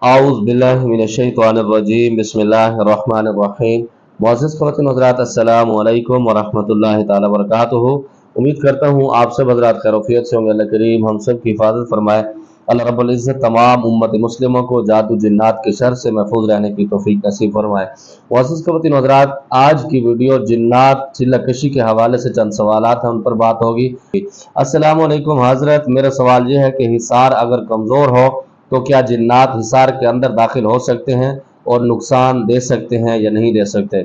आउज़ बिल्लाहि मिनश्शैतानिर्रजीम बिस्मिल्लाहिर्रहमानिर्रहीम। मुअज़्ज़िज़ ख़वातीन हज़रात, अस्सलामु अलैकुम वरहमतुल्लाहि ताला वबरकातुहू। उम्मीद करता हूँ आप सब हज़रात खैरियत से होंगे। अल्लाह करीम हम सब की हिफाजत फरमाए। अल्लाह रब्बुल इज़्ज़त तमाम उम्मत मुस्लिमों को जादू जिन्नात के शर से महफूज रहने की तौफीक नसीब फरमाए। मुअज़्ज़िज़ ख़वातीन हज़रात, आज की वीडियो जिन्नात चिल्ला-कशी के हवाले से चंद सवालात हैं, उन पर बात होगी। अस्सलामु अलैकुम हज़रत, मेरा सवाल ये है कि हिसार अगर कमज़ोर हो तो क्या जिन्नात हिसार के अंदर दाखिल हो सकते हैं और नुकसान दे सकते हैं या नहीं दे सकते?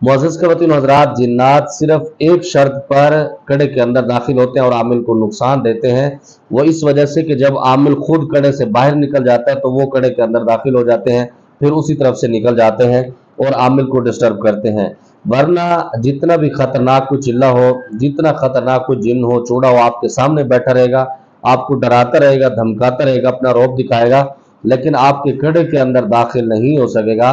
मुअज़्ज़िज़ ख़वातीन हज़रात, जिन्नात सिर्फ एक शर्त पर कड़े के अंदर दाखिल होते हैं और आमिल को नुकसान देते हैं। वो इस वजह से कि जब आमिल खुद कड़े से बाहर निकल जाता है तो वो कड़े के अंदर दाखिल हो जाते हैं, फिर उसी तरफ से निकल जाते हैं और आमिल को डिस्टर्ब करते हैं। वरना जितना भी खतरनाक कोई चिल्ला हो, जितना खतरनाक कोई जिन हो, चूड़ा हो, आपके सामने बैठा रहेगा, आपको डराता रहेगा, धमकाता रहेगा, अपना रौब दिखाएगा, लेकिन आपके कड़े के अंदर दाखिल नहीं हो सकेगा।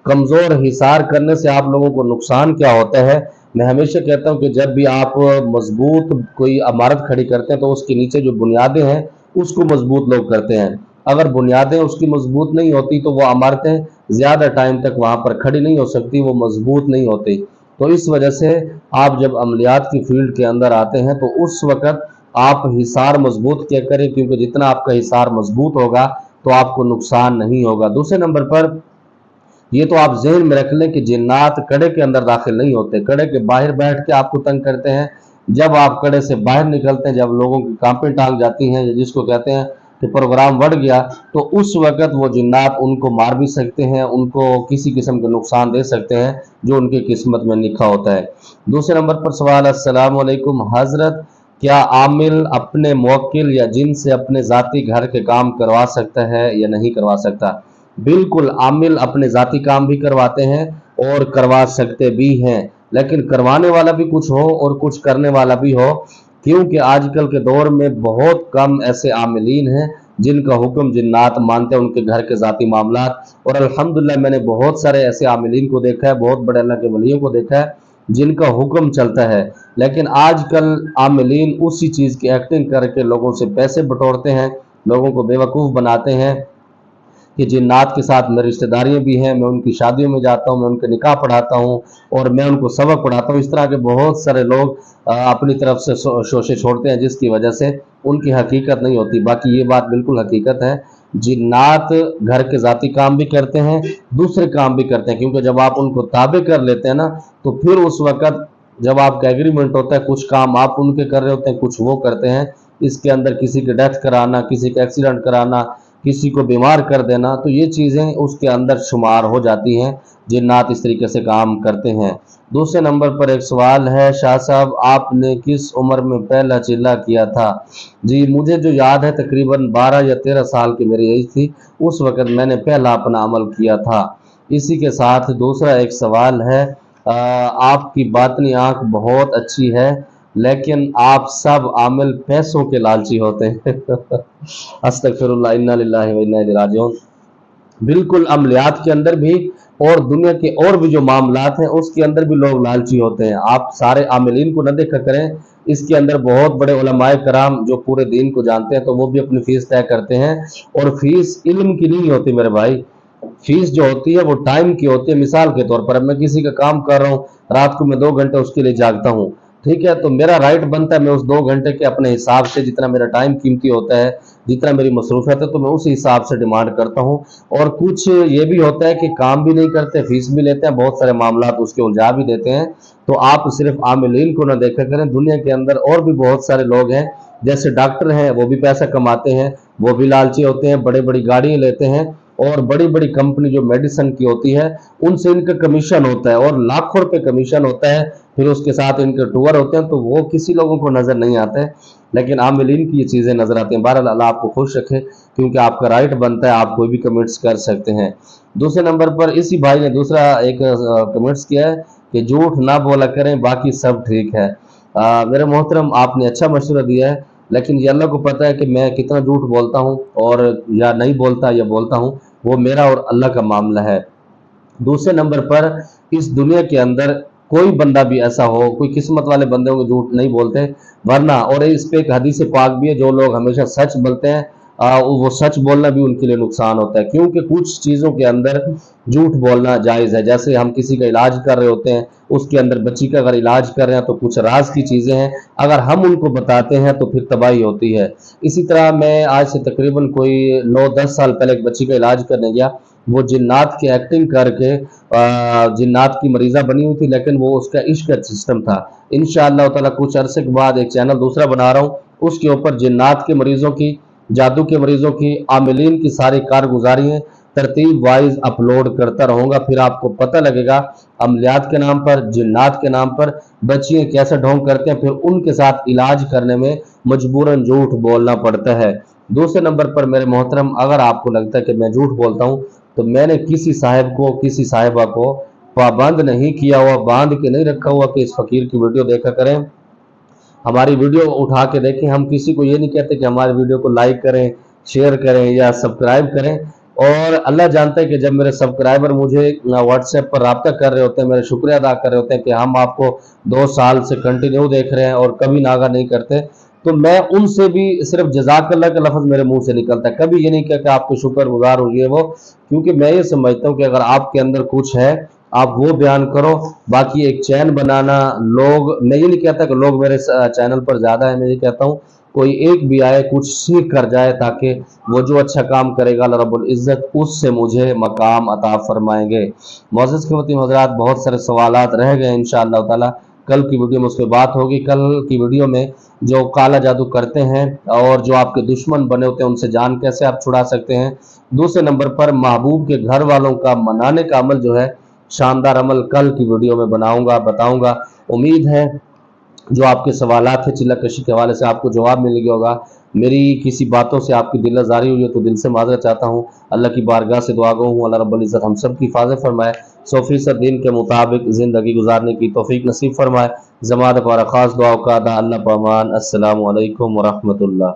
कमज़ोर हिसार करने से आप लोगों को नुकसान क्या होता है? मैं हमेशा कहता हूं कि जब भी आप मजबूत कोई इमारत खड़ी करते हैं तो उसके नीचे जो बुनियादें हैं उसको मजबूत लोग करते हैं। अगर बुनियादें उसकी मजबूत नहीं होती तो वो इमारतें ज़्यादा टाइम तक वहाँ पर खड़ी नहीं हो सकती, वो मजबूत नहीं होती। तो इस वजह से आप जब अमलियात की फील्ड के अंदर आते हैं तो उस वक़्त आप हिसार मजबूत क्या करें, क्योंकि जितना आपका हिसार मजबूत होगा तो आपको नुकसान नहीं होगा। दूसरे नंबर पर ये तो आप जहन में रख लें कि जिन्नात कड़े के अंदर दाखिल नहीं होते, कड़े के बाहर बैठ के आपको तंग करते हैं। जब आप कड़े से बाहर निकलते हैं, जब लोगों की कांपें टांग जाती हैं, जिसको कहते हैं कि प्रोग्राम बढ़ गया, तो उस वक़्त वो जिन्नात उनको मार भी सकते हैं, उनको किसी किस्म के नुकसान दे सकते हैं जो उनकी किस्मत में लिखा होता है। दूसरे नंबर पर सवाल, अस्सलाम वालेकुम हज़रत, क्या आमिल अपने मुवक्किल या जिन से अपने ज़ाती घर के काम करवा सकता है या नहीं करवा सकता? बिल्कुल, आमिल अपने ज़ाती काम भी करवाते हैं और करवा सकते भी हैं, लेकिन करवाने वाला भी कुछ हो और कुछ करने वाला भी हो, क्योंकि आजकल के दौर में बहुत कम ऐसे आमिलीन हैं जिनका हुक्म जिन्नात मानते हैं, उनके घर के ज़ाती मामलात। और अल्हम्दुलिल्लाह मैंने बहुत सारे ऐसे आमिलीन को देखा है, बहुत बड़े अल्लाह के वलियों को देखा है जिनका हुक्म चलता है। लेकिन आजकल आमिलीन उसी चीज़ की एक्टिंग करके लोगों से पैसे बटोरते हैं, लोगों को बेवकूफ़ बनाते हैं कि जिन्नात के साथ मेरी रिश्तेदारियाँ भी हैं, मैं उनकी शादियों में जाता हूँ, मैं उनके निकाह पढ़ाता हूँ और मैं उनको सबक पढ़ाता हूँ। इस तरह के बहुत सारे लोग अपनी तरफ से शोशे छोड़ते हैं, जिसकी वजह से उनकी हकीकत नहीं होती। बाकी ये बात बिल्कुल हकीकत है, जिन्नात घर के ज़ाती काम भी करते हैं, दूसरे काम भी करते हैं, क्योंकि जब आप उनको ताबे कर लेते हैं ना, तो फिर उस वक़्त जब आपका एग्रीमेंट होता है, कुछ काम आप उनके कर रहे होते हैं, कुछ वो करते हैं। इसके अंदर किसी की डेथ कराना, किसी का एक्सीडेंट कराना, किसी को बीमार कर देना, तो ये चीज़ें उसके अंदर शुमार हो जाती हैं। जिन्नात इस तरीके से काम करते हैं। दूसरे नंबर पर एक सवाल है, शाह साहब आपने किस उम्र में पहला चिल्ला किया था? जी, मुझे जो याद है तकरीबन 12 या 13 साल की मेरी एज थी, उस वक़्त मैंने पहला अपना अमल किया था। इसी के साथ दूसरा एक सवाल है, आपकी बातनी आँख बहुत अच्छी है, लेकिन आप सब आमिल पैसों के लालची होते हैं। अस्तगफिरुल्लाह, इन्ना लिल्लाहि व इन्ना इलैहि राजिऊन। बिल्कुल, अमलियात के अंदर भी और दुनिया के और भी जो मामलात हैं उसके अंदर भी लोग लालची होते हैं। आप सारे आमिलीन को न देखा करें, इसके अंदर बहुत बड़े उलमाए कराम जो पूरे दीन को जानते हैं तो वो भी अपनी फीस तय करते हैं, और फीस इल्म की नहीं होती मेरे भाई। फीस जो होती है वो टाइम की होती है। मिसाल के तौर पर अब मैं किसी का काम कर रहा हूँ, रात को मैं 2 घंटे उसके लिए जागता हूँ, ठीक है, तो मेरा राइट बनता है मैं उस 2 घंटे के अपने हिसाब से, जितना मेरा टाइम कीमती होता है, जितना मेरी मसरूफियत है, तो मैं उसी हिसाब से डिमांड करता हूँ। और कुछ ये भी होता है कि काम भी नहीं करते, फीस भी लेते हैं, बहुत सारे मामलात उसके उलझा भी देते हैं। तो आप सिर्फ आमिलीन को ना देखा करें, दुनिया के अंदर और भी बहुत सारे लोग हैं, जैसे डॉक्टर हैं, वो भी पैसा कमाते हैं, वो भी लालची होते हैं, बड़े बड़ी गाड़ियाँ लेते हैं, और बड़ी बड़ी कंपनी जो मेडिसिन की होती है उनसे इनका कमीशन होता है और लाखों रुपए कमीशन होता है, फिर उसके साथ इनके टूर होते हैं, तो वो किसी लोगों को नज़र नहीं आते हैं, लेकिन आमिलीन की ये चीज़ें नज़र आती हैं। बहरहाल अल्लाह आपको खुश रखे, क्योंकि आपका राइट बनता है, आप कोई भी कमेंट्स कर सकते हैं। दूसरे नंबर पर इसी भाई ने दूसरा एक कमेंट्स किया है कि झूठ ना बोला करें, बाकी सब ठीक है। मेरे मोहतरम, आपने अच्छा मशवरा दिया है, लेकिन ये अल्लाह को पता है कि मैं कितना झूठ बोलता हूँ और या नहीं बोलता या बोलता हूँ, वो मेरा और अल्लाह का मामला है। दूसरे नंबर पर इस दुनिया के अंदर कोई बंदा भी ऐसा हो, कोई किस्मत वाले बंदे होंगे झूठ नहीं बोलते, वरना और इस पे एक हदीस पाक भी है, जो लोग हमेशा सच बोलते हैं वो सच बोलना भी उनके लिए नुकसान होता है, क्योंकि कुछ चीज़ों के अंदर झूठ बोलना जायज़ है। जैसे हम किसी का इलाज कर रहे होते हैं, उसके अंदर बच्ची का अगर इलाज कर रहे हैं तो कुछ राज की चीज़ें हैं, अगर हम उनको बताते हैं तो फिर तबाही होती है। इसी तरह मैं आज से तकरीबन कोई 9-10 साल पहले एक बच्ची का इलाज करने गया। वो जिन्नात की एक्टिंग करके जिन्नात की मरीज़ा बनी हुई थी, लेकिन वो उसका इश्क का सिस्टम था। इंशाअल्लाह ताला कुछ अरसे के बाद एक चैनल दूसरा बना रहा हूँ, उसके ऊपर जिन्नात के मरीज़ों की, जादू के मरीज़ों की, आमिलीन की सारी कारगुजारियाँ तरतीब वाइज अपलोड करता रहूँगा। फिर आपको पता लगेगा अमलियात के नाम पर, जिन्नात के नाम पर बच्चियाँ कैसे ढोंग करते हैं, फिर उनके साथ इलाज करने में मजबूरन झूठ बोलना पड़ता है। दूसरे नंबर पर मेरे मोहतरम, अगर आपको लगता है कि मैं झूठ बोलता हूँ, तो मैंने किसी साहिब को, किसी साहिबा को पाबंद नहीं किया हुआ, बांध के नहीं रखा हुआ कि इस फकीर की वीडियो देखा करें, हमारी वीडियो उठा के देखें। हम किसी को ये नहीं कहते कि हमारी वीडियो को लाइक करें, शेयर करें या सब्सक्राइब करें। और अल्लाह जानता है कि जब मेरे सब्सक्राइबर मुझे व्हाट्सएप पर रब्ता कर रहे होते हैं, मेरे शुक्रिया अदा कर रहे होते हैं कि हम आपको 2 साल से कंटिन्यू देख रहे हैं और कभी नागा नहीं करते, तो मैं उनसे भी सिर्फ जज़ाकल्लाह का लफ्ज़ मेरे मुंह से निकलता है। कभी ये नहीं कहता कि आपको शुक्रगुजार हो ये वो, क्योंकि मैं ये समझता हूँ कि अगर आपके अंदर कुछ है आप वो बयान करो। बाकी एक चैन बनाना, लोग, मैं ये नहीं कहता कि लोग मेरे चैनल पर ज़्यादा है, मैं ये कहता हूँ कोई एक भी आए कुछ सीख कर जाए, ताकि वो जो अच्छा काम करेगा अल्लाह रब्बुल इज़्ज़त उससे मुझे मकाम अता फरमाएंगे। मोअज़्ज़ज़ ख़वातीन हज़रात, बहुत सारे सवालात रह गए, इंशाअल्लाह ताला कल की वीडियो में उस पर बात होगी। कल की वीडियो में जो काला जादू करते हैं और जो आपके दुश्मन बने होते हैं उनसे जान कैसे आप छुड़ा सकते हैं। दूसरे नंबर पर महबूब के घर वालों का मनाने का अमल जो है, शानदार अमल, कल की वीडियो में बनाऊंगा, बताऊंगा। उम्मीद है जो आपके सवालात है चिल्ला कशी के हवाले से आपको जवाब मिल गया होगा। मेरी किसी बातों से आपकी दिल आज़ारी हुई है तो दिल से माज़रत चाहता हूँ। अल्लाह की बारगाह से दुआ गो हूँ, अल्लाह रब्बुल इज़्ज़त हम सब की हिफाज़त फरमाए, 100% दीन के मुताबिक ज़िंदगी गुजारने की तौफीक नसीब फरमाए। ज़मात पर ख़ास दुआ का अदा, अल्लाह पामान। अस्सलामु अलैकुम व रहमतुल्लाह।